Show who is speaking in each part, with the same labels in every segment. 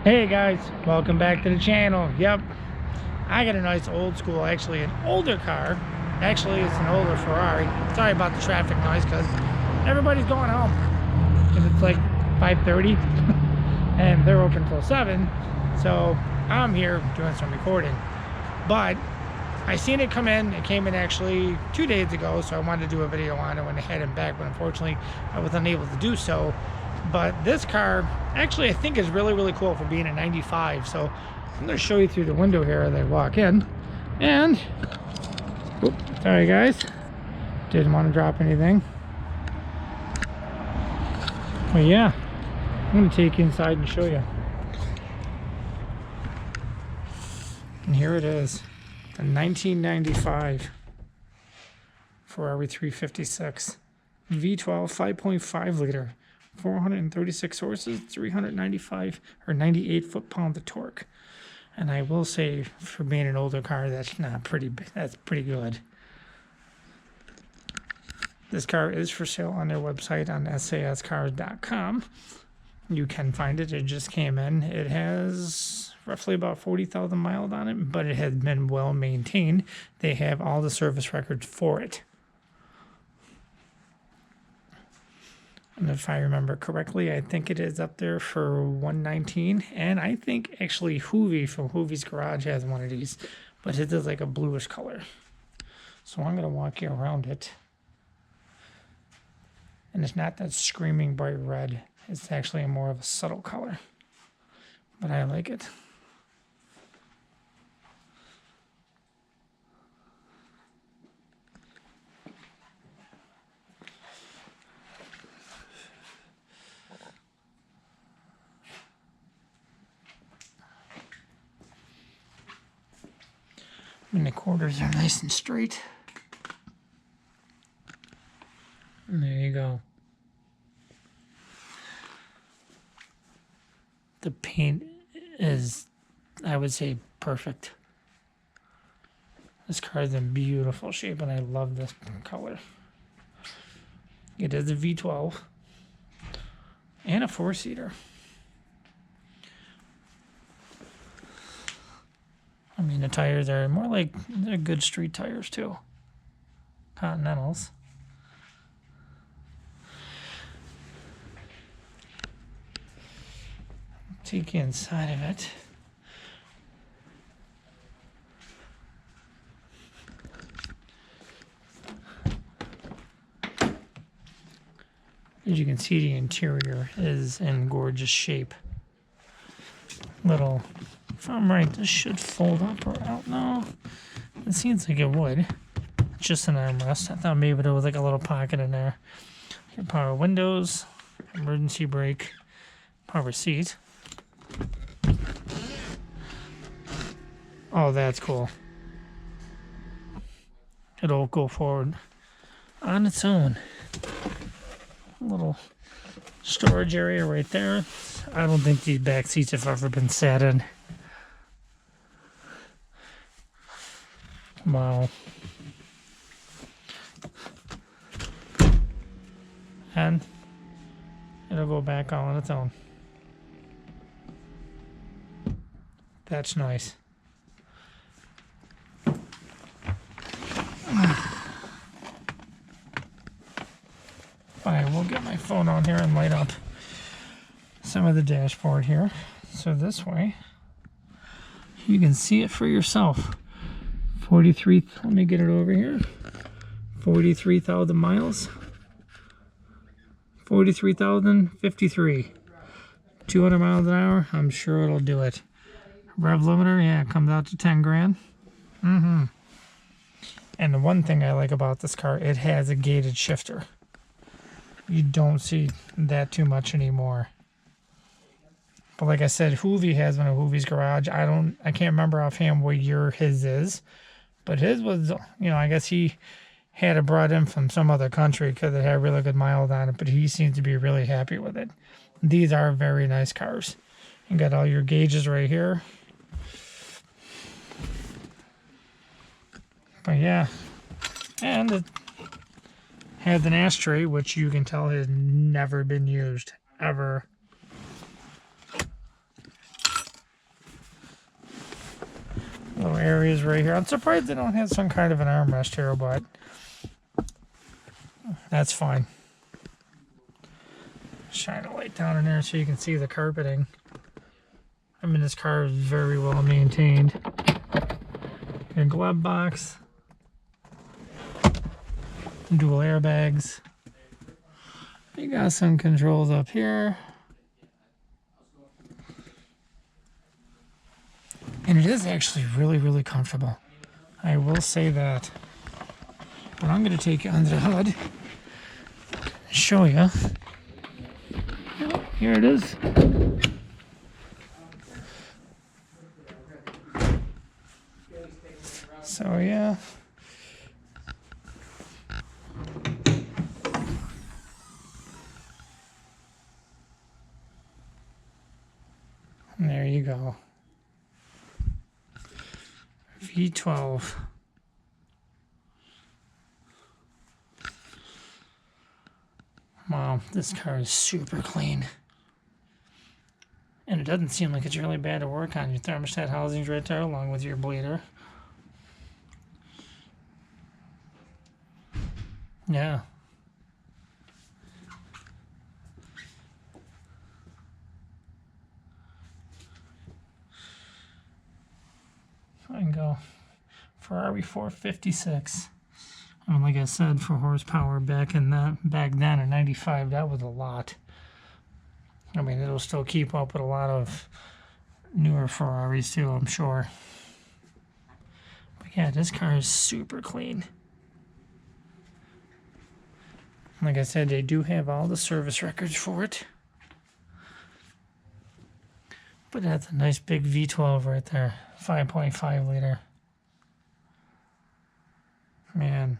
Speaker 1: Hey guys, welcome back to the channel. Yep, I got a nice old school, actually an older car. Actually, it's an older Ferrari. Sorry about the traffic noise because everybody's going home. Because it's like 5:30 and they're open till 7. So I'm here doing some recording. But I seen it come in. It came in actually 2 days ago, so I wanted to do a video on it when I had it back, but unfortunately I was unable to do so. But this car actually I think is really cool for being a 95. So I'm going to show you through the window here as I walk in. And oops, sorry guys, didn't want to drop anything. But yeah, I'm going to take you inside and show you. And here it is, a 1995 Ferrari 356 V12 5.5 liter. 436 horses, 395 or 98 foot-pounds of torque. And I will say, for being an older car, that's not pretty big. That's pretty good. This car is for sale on their website on sascars.com. You can find it. It just came in. It has roughly about 40,000 miles on it, but it has been well maintained. They have all the service records for it. And if I remember correctly, I think it is up there for 119. And I think actually Hoovy from Hoovy's Garage has one of these, but it is like a bluish color. So I'm going to walk you around it. And it's not that screaming bright red. It's actually more of a subtle color, but I like it. And the quarters are nice and straight. And there you go. The paint is, I would say, perfect. This car is in beautiful shape, and I love this color. It is a V12 and a 4-seater. I mean, the tires are more like, they're good street tires too. Continentals. Take you inside of it. As you can see, the interior is in gorgeous shape. Little, if I'm right, this should fold up or out now. It seems like it would. Just an armrest. I thought maybe there was like a little pocket in there. Your power windows, emergency brake, power seat. Oh, that's cool. It'll go forward on its own. A little storage area right there. I don't think these back seats have ever been sat in. Wow. And it'll go back on its own. That's nice. I will get my phone on here and light up some of the dashboard here. So this way, you can see it for yourself. 43, let me get it over here. 43,000 miles. 43,053. 200 miles an hour, I'm sure it'll do it. Rev limiter, yeah, it comes out to 10 grand. And the one thing I like about this car, it has a gated shifter. You don't see that too much anymore. But like I said, Hoovy has one of Hoovy's Garage. I can't remember offhand what year his is. But his was, you know, I guess he had it brought in from some other country because it had really good miles on it. But he seems to be really happy with it. These are very nice cars. You got all your gauges right here. But yeah. And it has an ashtray, which you can tell has never been used, ever. areas right here. I'm surprised they don't have some kind of an armrest here, but that's fine. Shine a light down in there so you can see the carpeting. I mean, this car is very well maintained. Your glove box. Dual airbags. You got some controls up here. And it is actually really, really comfortable. I will say that. But I'm going to take you under the hood and show you. Here it is. So yeah. And there you go. V12. Wow, this car is super clean. And it doesn't seem like it's really bad to work on. Your thermostat housing's right there along with your bleeder. Yeah. I can go Ferrari 456. I mean, like I said, for horsepower back then in '95, that was a lot. I mean, it'll still keep up with a lot of newer Ferraris too, I'm sure. But yeah, this car is super clean. Like I said, they do have all the service records for it. But that's a nice big V12 right there. 5.5 liter. Man.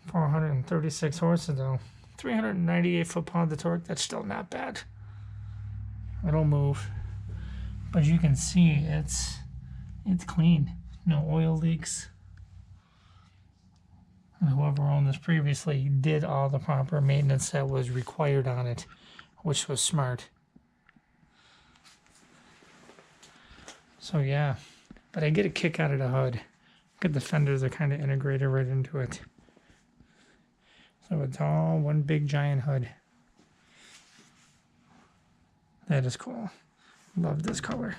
Speaker 1: 436 horses though. 398 foot-pounds of torque. That's still not bad. It'll move. But you can see it's clean. No oil leaks. And whoever owned this previously did all the proper maintenance that was required on it, which was smart. So yeah, but I get a kick out of the hood. Look at the fenders are kind of integrated right into it. So it's all one big giant hood. That is cool. Love this color.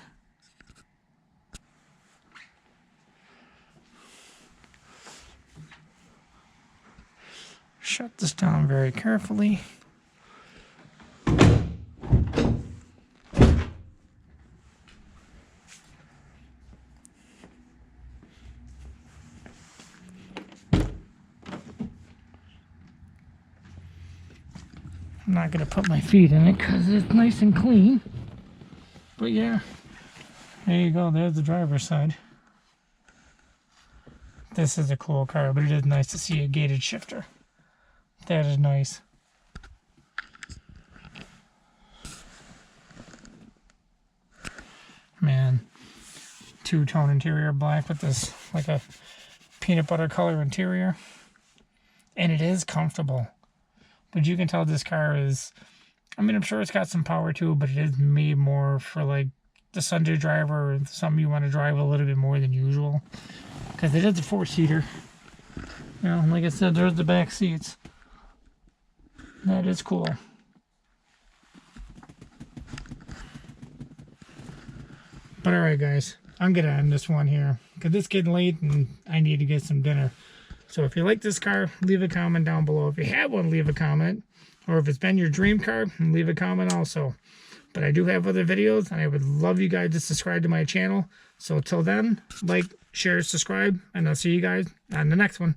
Speaker 1: Shut this down very carefully. I'm not going to put my feet in it because it's nice and clean. But yeah, there you go. There's the driver's side. This is a cool car, but it is nice to see a gated shifter. That is nice. Man, two-tone interior black with this like a peanut butter color interior. And it is comfortable. But you can tell this car is, I mean, I'm sure it's got some power to it, but it is made more for like the Sunday driver or something you want to drive a little bit more than usual. Because it is a four-seater. You know, like I said, there's the back seats. That is cool. But alright guys, I'm going to end this one here. Because it's getting late and I need to get some dinner. So if you like this car, leave a comment down below. If you have one, leave a comment. Or if it's been your dream car, leave a comment also. But I do have other videos, and I would love you guys to subscribe to my channel. So till then, like, share, subscribe, and I'll see you guys on the next one.